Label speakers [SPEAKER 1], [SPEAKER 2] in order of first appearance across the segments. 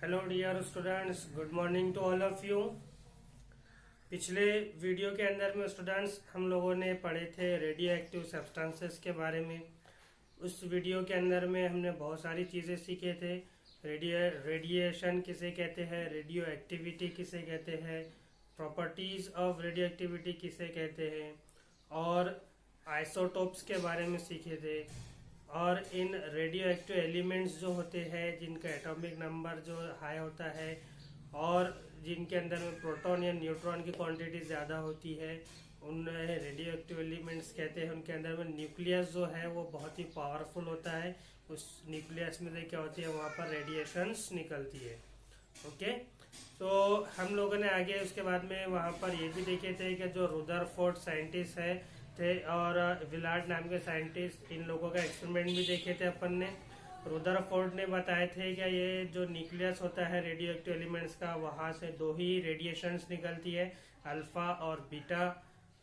[SPEAKER 1] Hello dear students, good morning to all of you. पिछले video के अंदर में स्टूडेंट्स हम लोगों ने पढ़े थे रेडियो एक्टिव सब्सटेंसेस के बारे में। उस वीडियो के अंदर में हमने बहुत सारी चीज़ें सीखे थे। रेडिएशन किसे कहते हैं, रेडियो एक्टिविटी किसे कहते हैं, प्रॉपर्टीज़ ऑफ रेडियो एक्टिविटी किसे कहते हैं, और आइसोटोप्स के बारे में सीखे थे। और इन रेडियो एक्टिव एलिमेंट्स जो होते हैं जिनका एटॉमिक नंबर जो हाई होता है और जिनके अंदर में प्रोटॉन या न्यूट्रॉन की क्वांटिटी ज़्यादा होती है, उन्हें रेडियो एक्टिव एलिमेंट्स कहते हैं। उनके अंदर में न्यूक्लियस जो है वो बहुत ही पावरफुल होता है। उस न्यूक्लियस में से क्या होती है, वहाँ पर रेडिएशंस निकलती है। ओके, तो हम लोगों ने आगे उसके बाद में वहाँ पर ये भी देखे थे कि जो रुदरफोर्ड साइंटिस्ट है थे और विलार्ड नाम के साइंटिस्ट, इन लोगों का एक्सपेरिमेंट भी देखे थे अपन ने। रुदरफोर्ड ने बताए थे कि ये जो न्यूक्लियस होता है रेडियो एक्टिव एलिमेंट्स का, वहाँ से दो ही रेडिएशंस निकलती है, अल्फा और बीटा।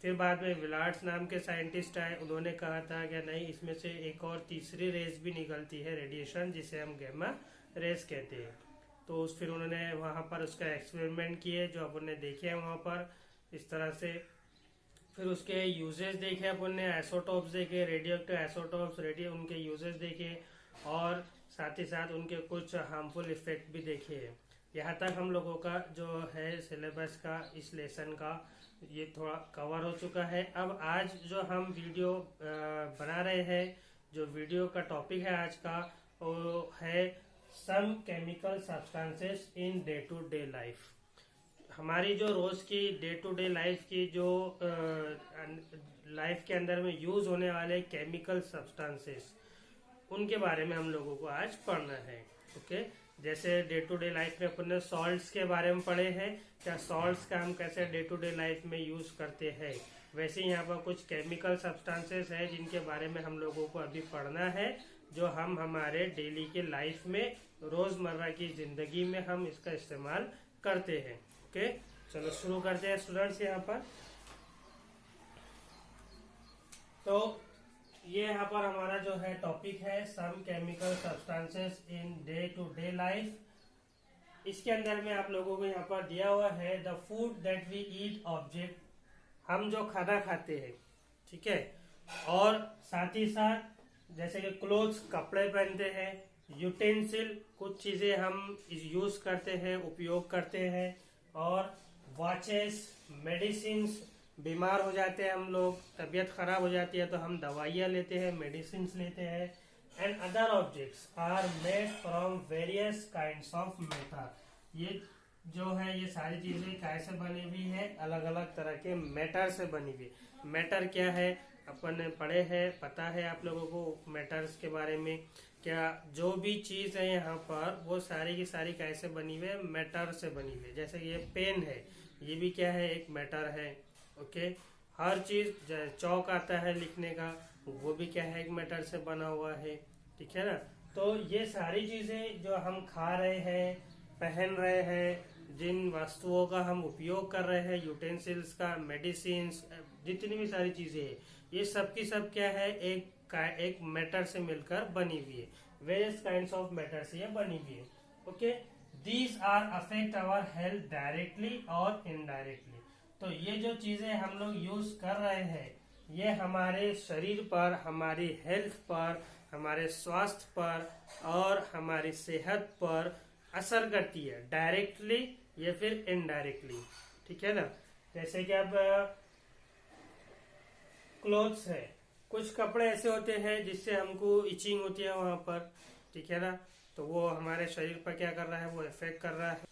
[SPEAKER 1] फिर बाद में विलार्ड नाम के साइंटिस्ट आए, उन्होंने कहा था कि नहीं, इसमें से एक और तीसरी रेज भी निकलती है रेडिएशन, जिसे हम गैमा रेज कहते हैं। तो फिर उन्होंने वहाँ पर उसका एक्सपेरिमेंट किए जो अपन ने देखे हैं वहाँ पर इस तरह से। फिर उसके यूजेस देखे अपन ने, आइसोटोप्स देखे, रेडियो एक्टिव आइसोटोप्स, रेडियो उनके यूजेस देखे और साथ ही साथ उनके कुछ हार्मफुल इफेक्ट भी देखे हैं। यहाँ तक हम लोगों का जो है सिलेबस का इस लेसन का ये थोड़ा कवर हो चुका है। अब आज जो हम वीडियो बना रहे हैं, जो वीडियो का टॉपिक है आज का, वो है some chemical substances in day to day life. हमारी जो रोज की डे टू डे लाइफ की जो लाइफ के अंदर में यूज होने वाले केमिकल सब्सटेंसेस, उनके बारे में हम लोगों को आज पढ़ना है। ओके, जैसे डे टू डे लाइफ में अपन ने सॉल्ट्स के बारे में पढ़े हैं, क्या सॉल्ट्स का हम कैसे डे टू डे लाइफ में यूज करते हैं, वैसे यहाँ पर कुछ केमिकल सब्सटेंसेस है जिनके बारे में हम लोगों को अभी पढ़ना है, जो हम हमारे डेली के लाइफ में रोजमर्रा की जिंदगी में हम इसका इस्तेमाल करते हैं। ओके, चलो शुरू करते हैं स्टूडेंट्स। यहाँ पर तो ये यहाँ पर हमारा जो है टॉपिक है some chemical substances in day to day life. इसके अंदर में आप लोगों को यहाँ पर दिया हुआ है the food that we eat object, हम जो खाना खाते हैं, ठीक है। और साथ ही साथ जैसे कि क्लोथ्स, कपड़े पहनते हैं, यूटेंसिल, कुछ चीजें हम यूज करते हैं, उपयोग करते हैं, और वॉचेस, मेडिसिन, बीमार हो जाते हैं हम लोग, तबीयत खराब हो जाती है तो हम दवाइयाँ लेते हैं, मेडिसिन लेते हैं। And other objects are made from various kinds of matter. ये जो है ये सारी चीजें कैसे बनी हुई है, अलग अलग तरह के मैटर से बनी हुई। मैटर क्या है अपन ने पढ़े हैं, पता है आप लोगों को मैटर्स के बारे में। क्या जो भी चीज है यहाँ पर वो सारी की सारी कैसे बनी हुई है, मैटर से बनी हुई है। जैसे ये पेन है, ये भी क्या है, एक मैटर है। ओके, हर चीज, चौक आता है लिखने का, वो भी क्या है, एक मैटर से बना हुआ है, ठीक है ना। तो ये सारी चीजें जो हम खा रहे हैं, पहन रहे हैं, जिन वस्तुओं का हम उपयोग कर रहे हैं, यूटेंसिल्स का, मेडिसिन, जितनी भी सारी चीजें हैं, ये सब की सब क्या है, एक मैटर से मिलकर बनी हुई है। वेरियस काइंड्स ऑफ मैटर से ये बनी हुई है। Okay, these are affect our health directly और इनडायरेक्टली। तो ये जो चीजें हम लोग यूज कर रहे हैं, ये हमारे शरीर पर, हमारी हेल्थ पर, हमारे स्वास्थ्य पर और हमारी सेहत पर असर करती है, डायरेक्टली या फिर इनडायरेक्टली, ठीक है ना। जैसे कि अब क्लोथ्स है, कुछ कपड़े ऐसे होते हैं जिससे हमको इचिंग होती है वहां पर, ठीक है ना, तो वो हमारे शरीर पर क्या कर रहा है, वो इफेक्ट कर रहा है।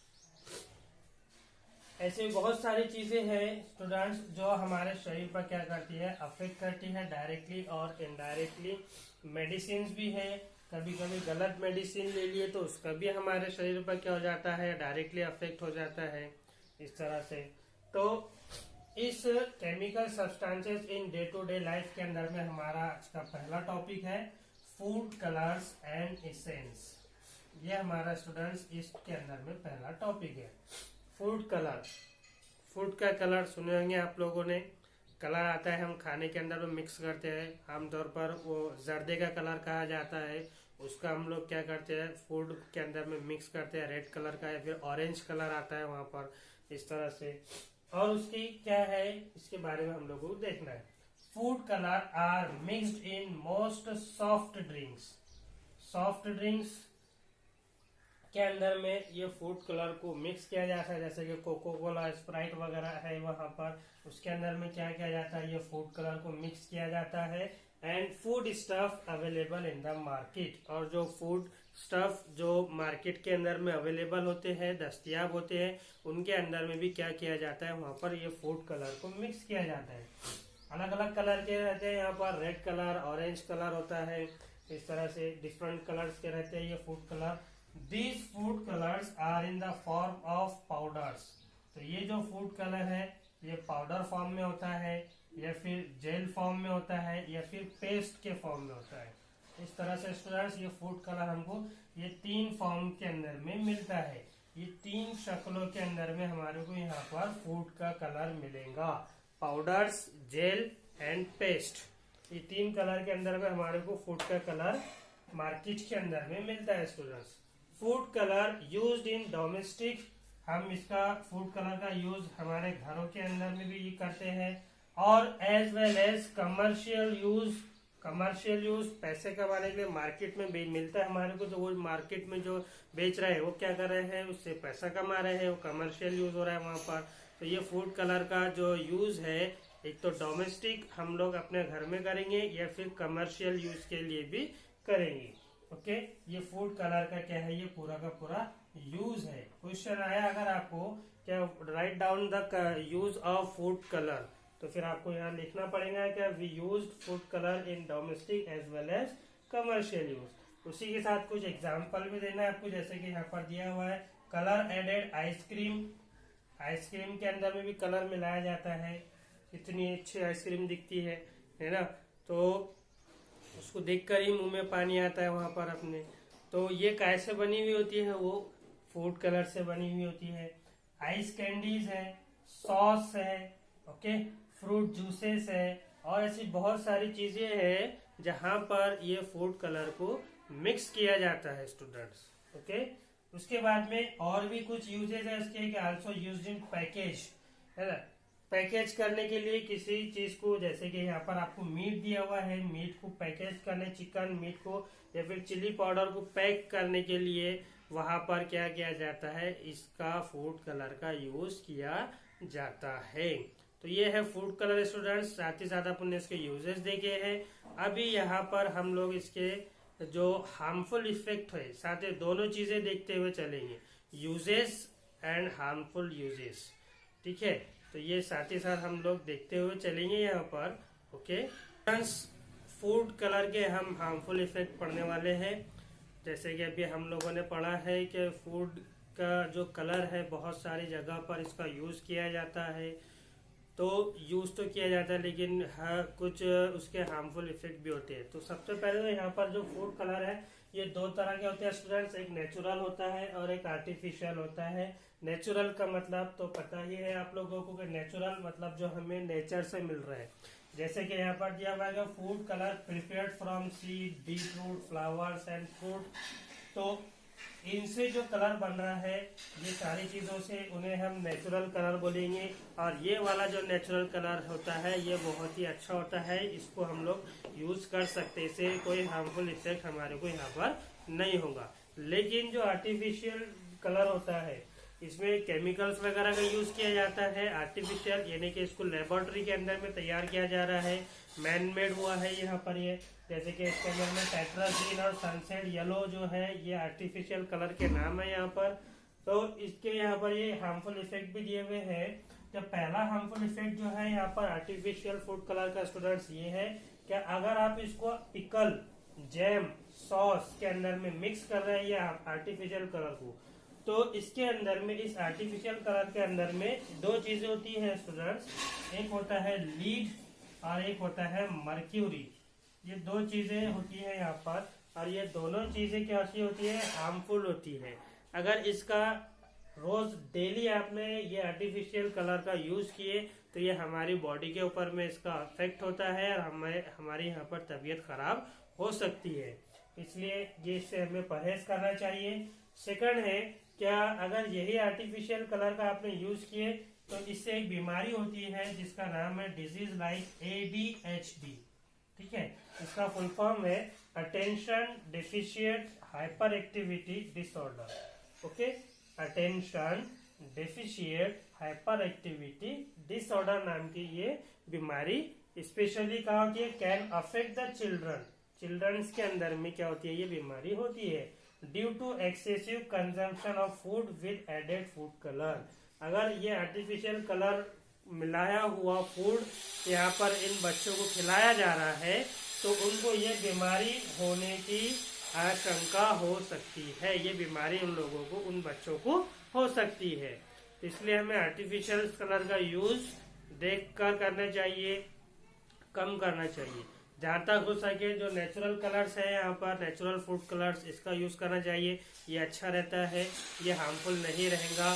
[SPEAKER 1] ऐसे बहुत सारी चीजें हैं स्टूडेंट्स जो हमारे शरीर पर क्या करती है, अफेक्ट करती है, डायरेक्टली और इनडायरेक्टली। मेडिसिन भी है, कभी कभी गलत मेडिसिन ले लिए तो उसका भी हमारे शरीर पर क्या हो जाता है, डायरेक्टली अफेक्ट हो जाता है, इस तरह से। तो इस chemical substances in day to day life के अंदर में हमारा आज का पहला टॉपिक है फूड कलर्स एंड एसेंस। ये हमारा स्टूडेंट्स इसके अंदर में पहला टॉपिक है, फूड कलर। फूड का कलर सुने होंगे आप लोगों ने, कलर आता है हम खाने के अंदर में मिक्स करते हैं, आमतौर पर वो जर्दे का कलर कहा जाता है, उसका हम लोग क्या करते हैं, फूड के अंदर में मिक्स करते हैं, रेड कलर का या फिर ऑरेंज कलर आता है वहां पर इस तरह से। और उसकी क्या है, इसके बारे में हम लोगों को देखना है। Food colour are mixed in most soft drinks. Soft drinks के अंदर में ये फूड कलर को मिक्स किया जाता है, जैसे कि कोको कोला, स्प्राइट वगैरह है वहां पर, उसके अंदर में क्या किया जाता है, ये फूड कलर को मिक्स किया जाता है। And food stuff available in the market, और जो फूड स्टफ जो मार्केट के अंदर में अवेलेबल होते हैं, दस्तयाब होते हैं, उनके अंदर में भी क्या किया जाता है, वहां पर ये फूड कलर को मिक्स किया जाता है। अलग अलग कलर के रहते हैं यहाँ पर, रेड कलर, ऑरेंज कलर होता है, इस तरह से डिफरेंट कलर्स के रहते हैं ये food colour. These food colors are in the form of powders। तो ये जो फूड कलर है ये पाउडर फॉर्म में होता है, या फिर जेल फॉर्म में होता है, या फिर पेस्ट के फॉर्म में होता है। इस तरह से स्टूडेंट्स ये फूड कलर हमको ये 3 फॉर्म के अंदर में मिलता है। ये 3 शक्लों के अंदर में हमारे को यहाँ पर फूड का कलर मिलेगा, पाउडर्स, जेल एंड पेस्ट। ये 3 कलर के अंदर में हमारे को फूड का कलर मार्केट के अंदर में मिलता है students. Food colour used in domestic, हम इसका फूड कलर का यूज हमारे घरों के अंदर में भी करते हैं, और as well as commercial use. Commercial use पैसे कमाने के लिए मार्केट में भी मिलता है हमारे को, तो वो मार्केट में जो बेच रहे हैं वो क्या कर रहे हैं, उससे पैसा कमा रहे हैं, वो कमर्शियल यूज हो रहा है वहां पर। तो ये फूड कलर का जो यूज है, एक तो डोमेस्टिक हम लोग अपने घर में करेंगे, या फिर कमर्शियल यूज के लिए भी करेंगे। ओके, ये फूड कलर का क्या है, ये पूरा का पूरा यूज है। क्वेश्चन आया अगर आपको क्या, write down the use of food colour, तो फिर आपको यहाँ लिखना पड़ेगा क्या, we use food colour in domestic as well as commercial use. उसी के साथ कुछ एग्जाम्पल भी देना है आपको, जैसे कि यहाँ पर दिया हुआ है कलर एडेड आइसक्रीम। आइसक्रीम के अंदर में भी कलर मिलाया जाता है, इतनी अच्छी आइसक्रीम दिखती है ना, तो उसको देखकर ही मुंह में पानी आता है वहां पर अपने। तो ये कैसे बनी हुई होती है, वो फूड कलर से बनी हुई होती है। आइस कैंडीज है, सॉस है, ओके, फ्रूट जूसेस है, और ऐसी बहुत सारी चीजें हैं जहां पर ये फूड कलर को मिक्स किया जाता है स्टूडेंट्स। ओके, उसके बाद में और भी कुछ यूजेज है इसके, आल्सो यूज्ड इन पैकेज, है ना। पैकेज करने के लिए किसी चीज को, जैसे कि यहाँ पर आपको मीट दिया हुआ है, मीट को पैकेज करने, चिकन मीट को या फिर चिली पाउडर को पैक करने के लिए वहां पर क्या किया जाता है, इसका फूड कलर का यूज किया जाता है। तो ये है फूड कलर स्टूडेंट्स, साथ ही साथ अपन इसके यूजेस देखे हैं। अभी यहाँ पर हम लोग इसके जो हार्मफुल इफेक्ट है, साथ ही दोनों चीजें देखते हुए चलेंगे, यूजेस एंड हार्मफुल यूजेस। ठीक है, तो ये साथ ही साथ हम लोग देखते हुए चलेंगे यहाँ पर। ओके फ्रेंड्स, फूड कलर के हम हार्मफुल इफेक्ट पढ़ने वाले हैं। जैसे कि अभी हम लोगों ने पढ़ा है कि फूड का जो कलर है बहुत सारी जगह पर इसका यूज किया जाता है, तो यूज तो किया जाता है, लेकिन कुछ उसके हार्मफुल इफेक्ट भी होते हैं। तो सबसे पहले तो यहाँ पर जो फूड कलर है ये 2 तरह के होते हैं स्टूडेंट्स, एक नेचुरल होता है और एक आर्टिफिशियल होता है। नेचुरल का मतलब तो पता ही है आप लोगों को कि नेचुरल मतलब जो हमें नेचर से मिल रहा है। जैसे कि यहाँ पर दिया हुआ है food colour prepared from seed, beetroot, flowers and fruit. तो इनसे जो कलर बन रहा है ये सारी चीजों से, उन्हें हम नेचुरल कलर बोलेंगे। और ये वाला जो नेचुरल कलर होता है ये बहुत ही अच्छा होता है, इसको हम लोग यूज कर सकते हैं, इससे कोई हार्मफुल इफेक्ट हमारे को यहाँ पर नहीं होगा। लेकिन जो आर्टिफिशियल कलर होता है इसमें केमिकल्स वगैरह का यूज किया जाता है। आर्टिफिशियल यानी कि इसको लेबोरेटरी के अंदर में तैयार किया जा रहा है, मैन मेड हुआ है यहाँ पर ये। जैसे कि इसके अंदर में टेट्राजीन और सनसेट येलो जो है ये आर्टिफिशियल कलर के नाम है यहाँ पर। तो इसके यहाँ पर ये हार्मफुल इफेक्ट भी दिए हुए हैं। तो पहला हार्मफुल इफेक्ट जो है यहाँ पर आर्टिफिशियल फूड कलर का स्टूडेंट्स ये है कि अगर आप इसको पिकल, जैम, सॉस के अंदर में मिक्स कर रहे हैं ये आर्टिफिशियल कलर को, तो इसके अंदर में, इस आर्टिफिशियल कलर के अंदर में 2 चीजें होती है स्टूडेंट्स, एक होता है लीड और एक होता है मर्क्यूरी। ये 2 चीजें होती है यहाँ पर, और ये दोनों चीजें क्या होती है, हार्मफुल होती है। अगर इसका रोज डेली आपने ये आर्टिफिशियल कलर का यूज किए तो ये हमारी बॉडी के ऊपर में इसका इफेक्ट होता है और हमारी यहाँ पर तबीयत खराब हो सकती है। इसलिए ये इससे हमें परहेज करना चाहिए। सेकंड है, क्या अगर यही आर्टिफिशियल कलर का आपने यूज किए तो इससे एक बीमारी होती है जिसका नाम है डिजीज लाइक ADHD। ठीक है, इसका फुल फॉर्म है attention deficient hyper activity disorder. Okay, attention deficient hyper activity disorder नाम की ये बीमारी स्पेशली कहा होती है, कैन अफेक्ट द चिल्ड्रंस के अंदर में क्या होती है, ये बीमारी होती है due to excessive consumption of food with added food colour. अगर ये आर्टिफिशियल कलर मिलाया हुआ फूड यहाँ पर इन बच्चों को खिलाया जा रहा है तो उनको ये बीमारी होने की आशंका हो सकती है। ये बीमारी उन लोगों को, उन बच्चों को हो सकती है। तो इसलिए हमें आर्टिफिशियल कलर का यूज देख कर करना चाहिए, कम करना चाहिए। जहाँ तक हो सके जो नेचुरल कलर्स है यहाँ पर, नेचुरल फूड कलर्स, इसका यूज करना चाहिए। ये अच्छा रहता है, ये हार्मफुल नहीं रहेगा।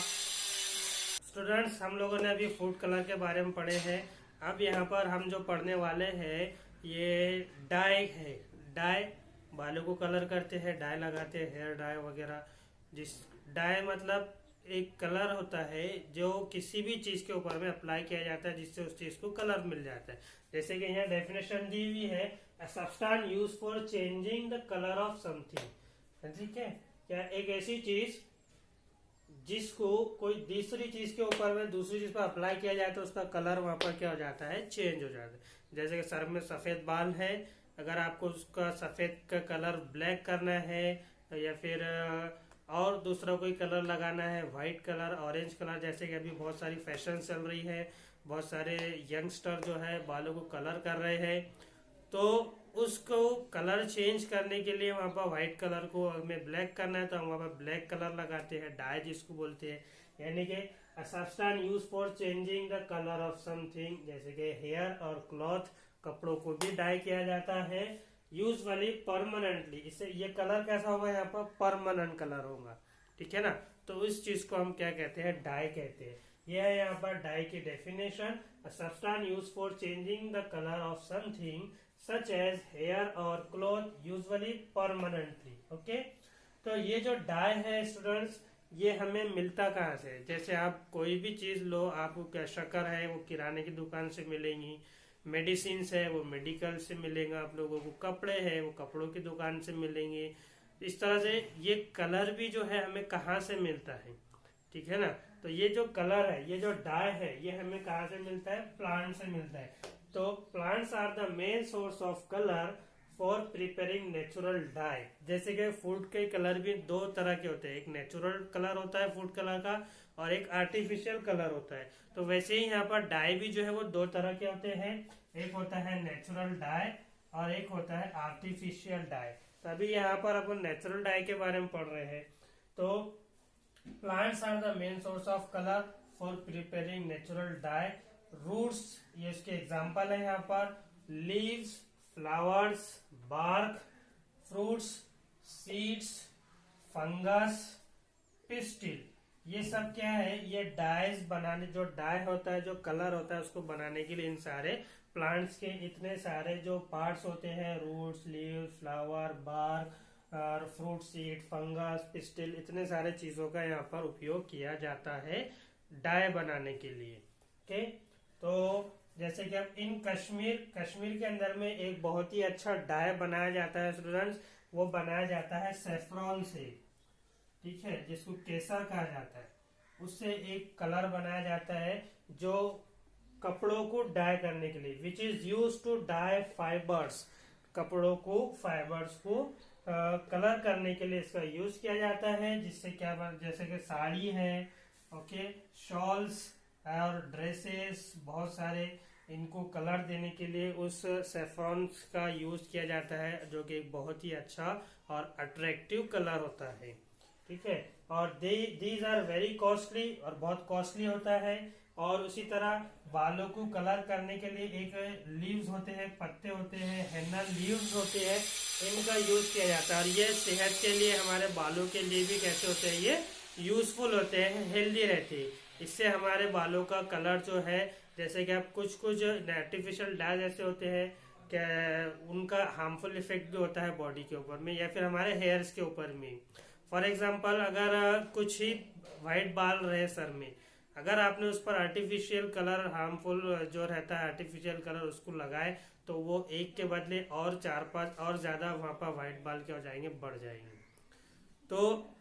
[SPEAKER 1] स्टूडेंट्स, हम लोगों ने अभी फूड कलर के बारे में पढ़े हैं। अब यहाँ पर हम जो पढ़ने वाले हैं ये डाई है। डाई बालों को कलर करते हैं, डाई लगाते हैं, हेयर डाई वगैरह। जिस डाई मतलब एक कलर होता है जो किसी भी चीज के ऊपर में अप्लाई किया जाता है जिससे उस चीज को कलर मिल जाता है। जैसे कि यहाँ डेफिनेशन दी हुई है, अ substance used for changing the colour of something. ठीक है, क्या एक ऐसी चीज जिसको कोई दूसरी चीज के ऊपर में दूसरी चीज पर अप्लाई किया जाए तो उसका कलर वहां पर क्या हो जाता है, चेंज हो जाता है। जैसे कि सर में सफेद बाल है, अगर आपको उसका सफेद का कलर ब्लैक करना है या फिर और दूसरा कोई कलर लगाना है, व्हाइट कलर, ऑरेंज कलर, जैसे कि अभी बहुत सारी फैशन चल रही है, बहुत सारे यंगस्टर जो है बालों को कलर कर रहे हैं, तो उसको कलर चेंज करने के लिए वहाँ पर व्हाइट कलर को हमें ब्लैक करना है तो हम वहाँ पर ब्लैक कलर लगाते हैं, डाई जिसको बोलते हैं। यानी कि अ substance used for changing the colour of something, जैसे कि हेयर और क्लॉथ, कपड़ों को भी डाई किया जाता है यूजुअली परमानेंटली। इससे ये कलर कैसा होगा, यहाँ पर परमानेंट कलर होगा। ठीक है ना, तो इस चीज को हम क्या कहते हैं, डाई कहते हैं। यह है यहाँ पर डाई की definition, a substance used for changing the colour of something such as hair और क्लॉथ यूजुअली परमानेंटली। ओके, तो ये जो डाई है स्टूडेंट्स, ये हमें मिलता कहाँ से? जैसे आप कोई भी चीज लो, आपको क्या शक्कर है वो किराने की दुकान से मिलेंगी, मेडिसिन है वो मेडिकल से मिलेगा आप लोगों को, कपड़े हैं वो कपड़ों की दुकान से मिलेंगे। इस तरह से ये कलर भी जो है हमें कहाँ से मिलता है, ठीक है ना। तो ये जो कलर है, ये जो डाई है, ये हमें कहाँ से मिलता है, प्लांट से मिलता है। तो plants are the main source of colour for preparing natural dye. जैसे कि फूड के कलर भी दो तरह के होते हैं, एक नेचुरल कलर होता है फूड कलर का और एक आर्टिफिशियल कलर होता है। तो वैसे ही यहाँ पर डाई भी जो है वो दो तरह के होते हैं, एक होता है नेचुरल डाई और एक होता है आर्टिफिशियल डाई। तो अभी यहाँ पर अपन नेचुरल डाई के बारे में पढ़ रहे हैं। तो plants are the main source of colour for preparing natural dye. Roots, ये इसके एग्जाम्पल है यहाँ पर, leaves, flowers, bark, fruits, seeds, fungus, pistil, ये सब क्या है, ये डाइज बनाने, जो डाई होता है, जो कलर होता है उसको बनाने के लिए इन सारे प्लांट्स के इतने सारे जो पार्ट्स होते हैं, रूट्स, लीव्स, फ्लावर, बार्क और फ्रूट, सीड, फंगस, पिस्टिल, इतने सारे चीजों का यहाँ पर उपयोग किया जाता है डाई बनाने के लिए। ओके, तो जैसे कि अब इन कश्मीर के अंदर में एक बहुत ही अच्छा डाई बनाया जाता है स्टूडेंट्स, वो बनाया जाता है सेफ्रॉन से, ठीक है, जिसको केसर कहा जाता है। उससे एक कलर बनाया जाता है जो कपड़ों को डाई करने के लिए, which is use to dye fibres, कपड़ों को, फाइबर्स को कलर करने के लिए इसका यूज किया जाता है। जिससे क्या जैसे कि साड़ी है, ओके, शॉल्स और ड्रेसेस, बहुत सारे इनको कलर देने के लिए उस सेफ्रॉन का यूज किया जाता है, जो कि एक बहुत ही अच्छा और अट्रैक्टिव कलर होता है। ठीक है, और दीज आर वेरी कॉस्टली, और बहुत कॉस्टली होता है। और उसी तरह बालों को कलर करने के लिए एक लीव्स होते हैं, पत्ते होते हैं, हेना लीव्स होते हैं, इनका यूज किया जाता है। और ये सेहत के लिए, हमारे बालों के लिए भी कैसे होते हैं, ये यूजफुल होते हैं, हेल्दी रहते हैं। इससे हमारे बालों का कलर जो है, जैसे कि आप कुछ आर्टिफिशियल डाई जैसे होते हैं, उनका हार्मफुल इफेक्ट भी होता है बॉडी के ऊपर में या फिर हमारे हेयर्स के ऊपर में। फॉर एग्जांपल अगर कुछ ही वाइट बाल रहे सर में, अगर आपने उस पर आर्टिफिशियल कलर, हार्मफुल जो रहता है आर्टिफिशियल कलर, उसको लगाए तो वो एक के बदले और 4-5 और ज्यादा वहां पर व्हाइट बाल क्या हो जाएंगे, बढ़ जाएंगे। तो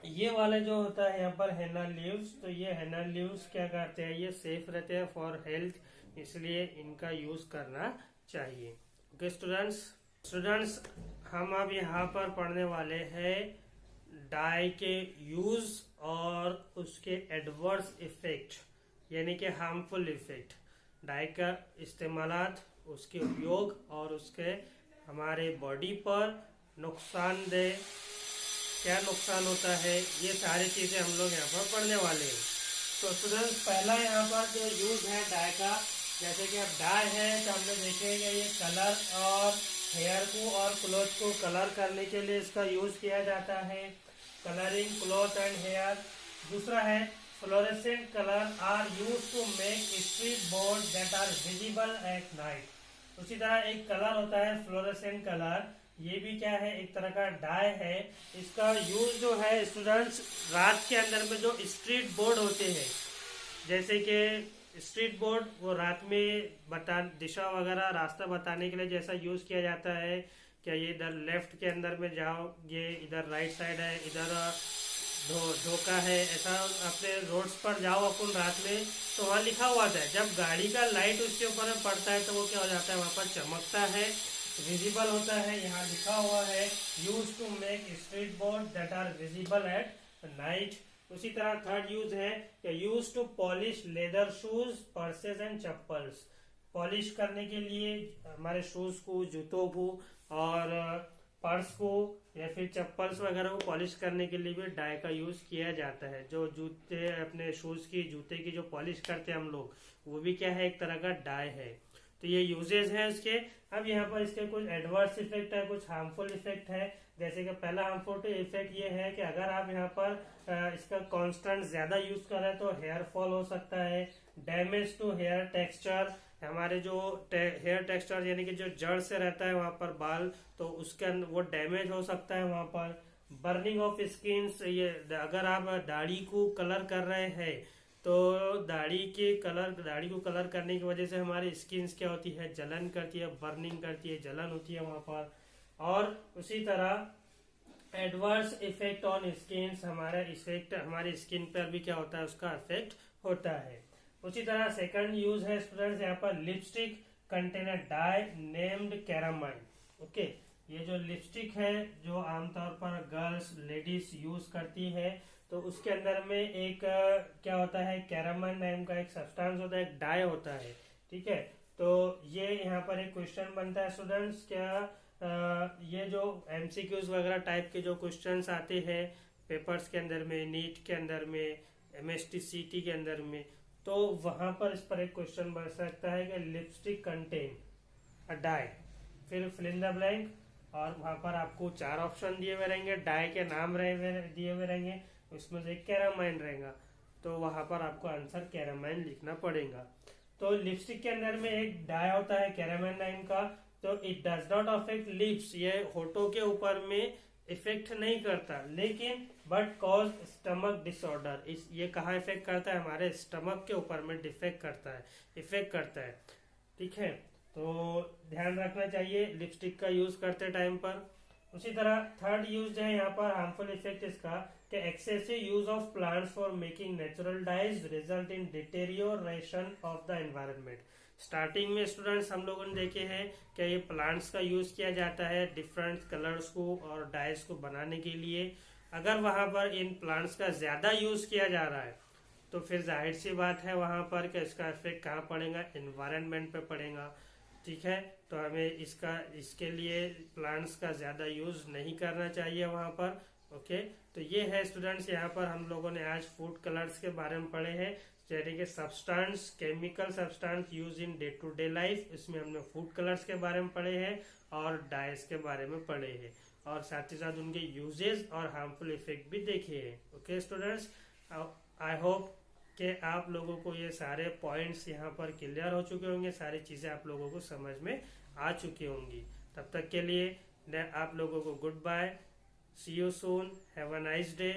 [SPEAKER 1] ये वाले जो होता है यहाँ पर हेना लीव्स, तो ये हेना लीव्स क्या करते हैं, ये सेफ रहते हैं फॉर हेल्थ, इसलिए इनका यूज करना चाहिए। ओके स्टूडेंट्स हम अब यहाँ पर पढ़ने वाले हैं डाई के यूज और उसके एडवर्स इफेक्ट, यानी कि हार्मफुल इफेक्ट। डाई का इस्तेमालात, उसके उपयोग और उसके हमारे बॉडी पर नुकसानदेह क्या नुकसान होता है, ये सारी चीजें हम लोग यहाँ पर पढ़ने वाले हैं। तो स्टूडेंट्स पहला यहाँ पर जो यूज है डाई का, जैसे कि अब डाई है तो हमने देखेंगे ये कलर और हेयर को और क्लोथ को कलर करने के लिए इसका यूज किया जाता है, कलरिंग क्लॉथ एंड हेयर। दूसरा है fluorescent colour are use to make street board that are visible at night. उसी तरह एक कलर होता है फ्लोरेसेंट कलर, ये भी क्या है, एक तरह का डाई है। इसका यूज जो है स्टूडेंट्स रात के अंदर में जो स्ट्रीट बोर्ड होते हैं, जैसे कि स्ट्रीट बोर्ड वो रात में दिशा वगैरह रास्ता बताने के लिए जैसा यूज किया जाता है, क्या ये इधर लेफ्ट के अंदर में जाओ, ये इधर राइट साइड है, इधर धोखा है, ऐसा अपने रोड्स पर जाओ अपन रात में तो वहाँ लिखा हुआ था। जब गाड़ी का लाइट उसके ऊपर में पड़ता है तो वो क्या हो जाता है, वहाँ पर चमकता है, विजिबल होता है। यहाँ लिखा हुआ है use to make street board that are visible at night. उसी तरह थर्ड यूज है use to polish leather shoes, purses and chappals. Polish करने के लिए हमारे शूज को, जूतों को और पर्स को या फिर चप्पल्स वगैरह को पॉलिश करने के लिए भी डाई का यूज किया जाता है। जो जूते अपने शूज की, जूते की जो पॉलिश करते हैं हम लोग, वो भी क्या है, एक तरह का डाई है। तो ये यूजेज है इसके। अब यहाँ पर इसके कुछ एडवर्स इफेक्ट है, कुछ हार्मफुल इफेक्ट है। जैसे कि पहला हार्मफुल इफेक्ट ये है कि अगर आप यहाँ पर इसका कांस्टेंट ज्यादा यूज कर रहे हैं तो हेयर फॉल हो सकता है, डैमेज टू हेयर टेक्सचर, हमारे जो हेयर टेक्सचर यानी कि जो जड़ से रहता है वहां पर बाल, तो उसके वो डैमेज हो सकता है वहां पर। बर्निंग ऑफ स्किन, ये अगर आप दाढ़ी को कलर कर रहे हैं तो दाढ़ी को कलर करने की वजह से हमारी स्किन क्या होती है, जलन करती है, बर्निंग करती है, जलन होती है वहां पर। और उसी तरह एडवर्स इफेक्ट ऑन स्किन, हमारा इफेक्ट हमारी स्किन पर भी क्या होता है, उसका इफेक्ट होता है। उसी तरह सेकंड यूज है स्टूडेंट्स यहाँ पर lipstick contain dye named carmine. Okay, ये जो लिपस्टिक है जो आमतौर पर गर्ल्स लेडीज यूज करती है, तो उसके अंदर में एक क्या होता है, कैरामाइन नाम का एक सब्सटेंस होता है, एक डाई होता है। ठीक है, तो ये यहाँ पर एक क्वेश्चन बनता है स्टूडेंट्स, क्या ये जो एमसीक्यूज वगैरह टाइप के जो क्वेश्चंस आते हैं पेपर्स के अंदर में, नीट के अंदर में, MST-CT के अंदर में, तो वहां पर इस पर एक क्वेश्चन बन सकता है कि लिपस्टिक कंटेन अ डाई, फिर फिल इन द ब्लैंक, और वहां पर आपको 4 ऑप्शन दिए हुए रहेंगे, डाई के नाम दिए हुए रहेंगे, उसमें से एक कैरामाइन रहेगा, तो वहां पर आपको आंसर कैरामाइन लिखना पड़ेगा। तो लिपस्टिक के अंदर में एक डाई होता है कैरामाइन नाम का, तो it does not affect lips, ये होठों के ऊपर में इफेक्ट नहीं करता, लेकिन बट कॉज स्टमक डिसऑर्डर, ये कहाँ इफेक्ट करता है, हमारे स्टमक के ऊपर में इफेक्ट करता है। ठीक है, तो ध्यान रखना चाहिए लिपस्टिक का यूज करते टाइम पर। उसी तरह थर्ड यूज है यहाँ पर हार्मफुल इफेक्ट इसका, कि excessive use of plants for making natural dyes result in deterioration of the environment. Starting में स्टूडेंट्स हम लोगों ने देखे हैं कि ये प्लांट्स का यूज किया जाता है डिफरेंट कलर्स को और डाइज को बनाने के लिए। अगर वहां पर इन प्लांट्स का ज्यादा यूज किया जा रहा है तो फिर जाहिर सी बात है वहां पर कि इसका इफेक्ट कहाँ पड़ेगा, एनवायरनमेंट पे पड़ेगा। ठीक है, तो हमें इसके लिए प्लांट्स का ज्यादा यूज नहीं करना चाहिए वहां पर। ओके, तो ये है स्टूडेंट्स, यहाँ पर हम लोगों ने आज फूड कलर्स के बारे में पढ़े हैं, जैसे कि substance, chemical substance use in day to day life, इसमें हमने फूड कलर्स के बारे में पढ़े हैं और डाइज के बारे में पढ़े हैं, और साथ ही साथ उनके यूजेस और हार्मफुल इफेक्ट भी देखे हैं। ओके स्टूडेंट्स, आई होप कि आप लोगों को ये सारे पॉइंट्स यहाँ पर क्लियर हो चुके होंगे, सारी चीज़ें आप लोगों को समझ में आ चुकी होंगी। तब तक के लिए आप लोगों को goodbye, see you soon, have a nice day.